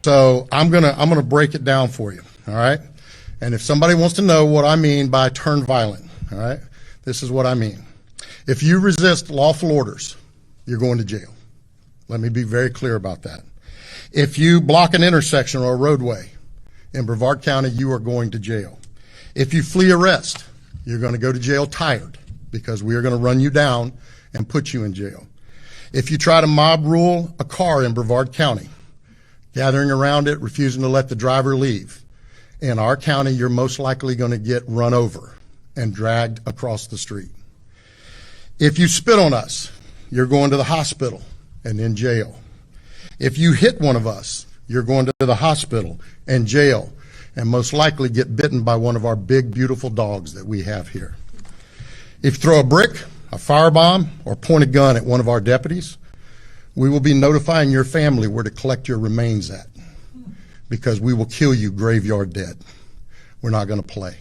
So I'm gonna break it down for you, all right? And if somebody wants to know what I mean by turn violent, all right, this is what I mean. If you resist lawful orders, you're going to jail. Let me be very clear about that. If you block an intersection or a roadway in Brevard County, you are going to jail. If you flee arrest, you're going to go to jail tired, because we are going to run you down and put you in jail. If you try to mob rule a car in Brevard County, gathering around it, refusing to let the driver leave, in our county, you're most likely going to get run over and dragged across the street. If you spit on us, you're going to the hospital and in jail. If you hit one of us, you're going to the hospital and jail, and most likely get bitten by one of our big, beautiful dogs that we have here. If you throw a brick, a firebomb, or point a gun at one of our deputies, we will be notifying your family where to collect your remains at, because we will kill you graveyard dead. We're not going to play.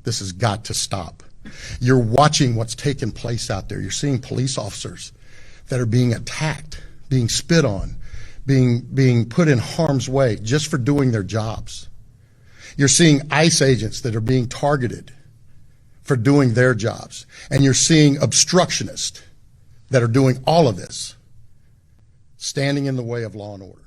This has got to stop. You're watching what's taking place out there. You're seeing police officers that are being attacked, being spit on, being put in harm's way just for doing their jobs. You're seeing ICE agents that are being targeted for doing their jobs. And you're seeing obstructionists that are doing all of this, standing in the way of law and order.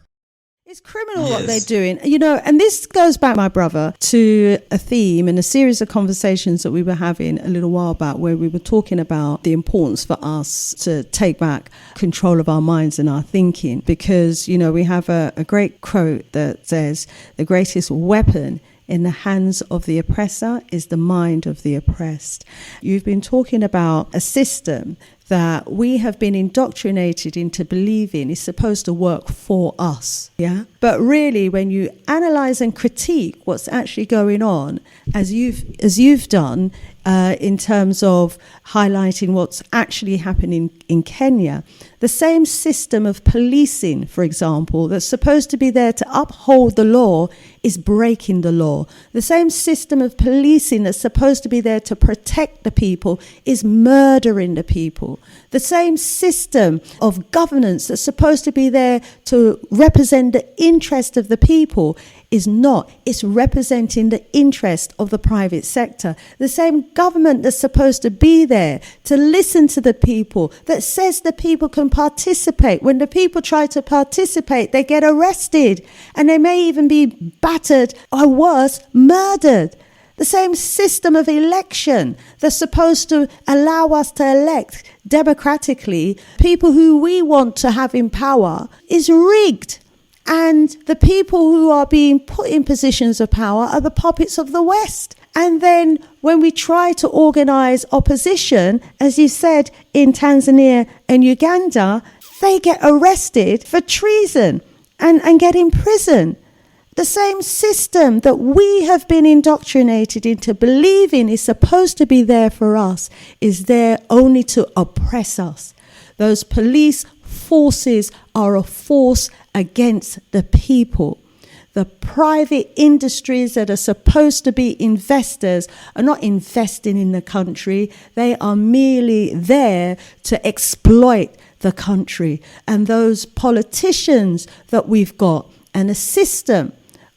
It's criminal what they're doing, and this goes back, my brother, to a theme and a series of conversations that we were having a little while back, where we were talking about the importance for us to take back control of our minds and our thinking, because, we have a great quote that says, the greatest weapon in the hands of the oppressor is the mind of the oppressed. You've been talking about a system that we have been indoctrinated into believing is supposed to work for us, yeah? But really, when you analyze and critique what's actually going on, as you've done in terms of highlighting what's actually happening in Kenya, the same system of policing, for example, that's supposed to be there to uphold the law is breaking the law. The same system of policing that's supposed to be there to protect the people is murdering the people. The same system of governance that's supposed to be there to represent the interest of the people is not. It's representing the interest of the private sector. The same government that's supposed to be there to listen to the people, that says the people can participate. When the people try to participate, they get arrested, and they may even be battered or worse, murdered. The same system of election that's supposed to allow us to elect democratically people who we want to have in power is rigged. And the people who are being put in positions of power are the puppets of the West. And then when we try to organize opposition, as you said, in Tanzania and Uganda, they get arrested for treason and get in prison. The same system that we have been indoctrinated into believing is supposed to be there for us is there only to oppress us. Those police forces are a force against the people. The private industries that are supposed to be investors are not investing in the country. They are merely there to exploit the country. And those politicians that we've got and a system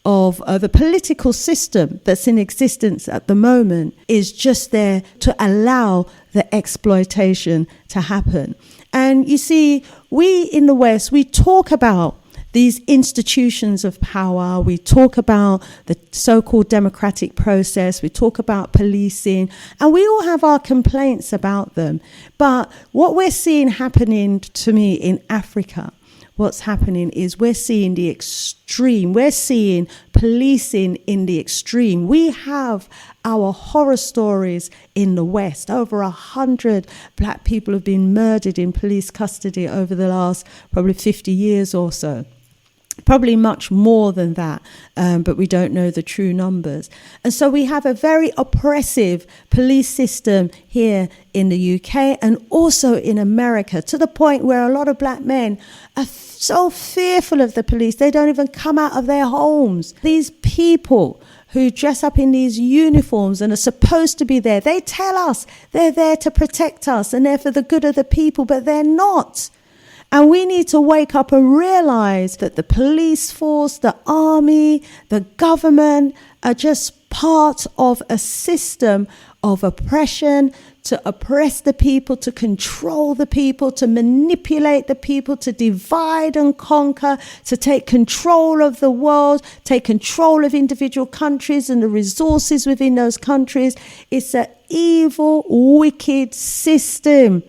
of the political system that's in existence at the moment is just there to allow the exploitation to happen. And you see, we in the West, we talk about these institutions of power, we talk about the so-called democratic process, we talk about policing, and we all have our complaints about them. But what we're seeing happening to me in Africa, what's happening is we're seeing the extreme. We're seeing policing in the extreme. We have our horror stories in the West. Over 100 black people have been murdered in police custody over the last probably 50 years or so. Probably much more than that, but we don't know the true numbers. And so we have a very oppressive police system here in the UK and also in America, to the point where a lot of black men are so fearful of the police, they don't even come out of their homes. These people who dress up in these uniforms and are supposed to be there, they tell us they're there to protect us and they're for the good of the people, but they're not. And we need to wake up and realize that the police force, the army, the government are just part of a system of oppression, to oppress the people, to control the people, to manipulate the people, to divide and conquer, to take control of the world, take control of individual countries and the resources within those countries. It's an evil, wicked system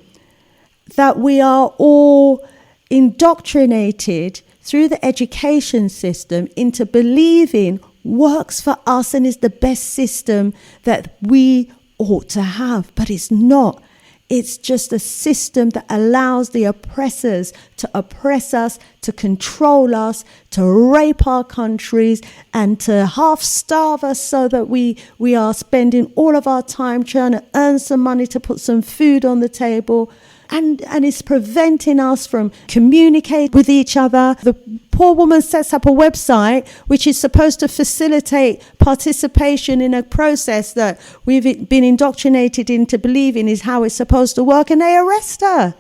that we are all indoctrinated through the education system into believing works for us and is the best system that we ought to have. But it's not. It's just a system that allows the oppressors to oppress us, to control us, to rape our countries, and to half starve us so that we are spending all of our time trying to earn some money to put some food on the table. And it's preventing us from communicating with each other. The poor woman sets up a website which is supposed to facilitate participation in a process that we've been indoctrinated into believing is how it's supposed to work, and they arrest her.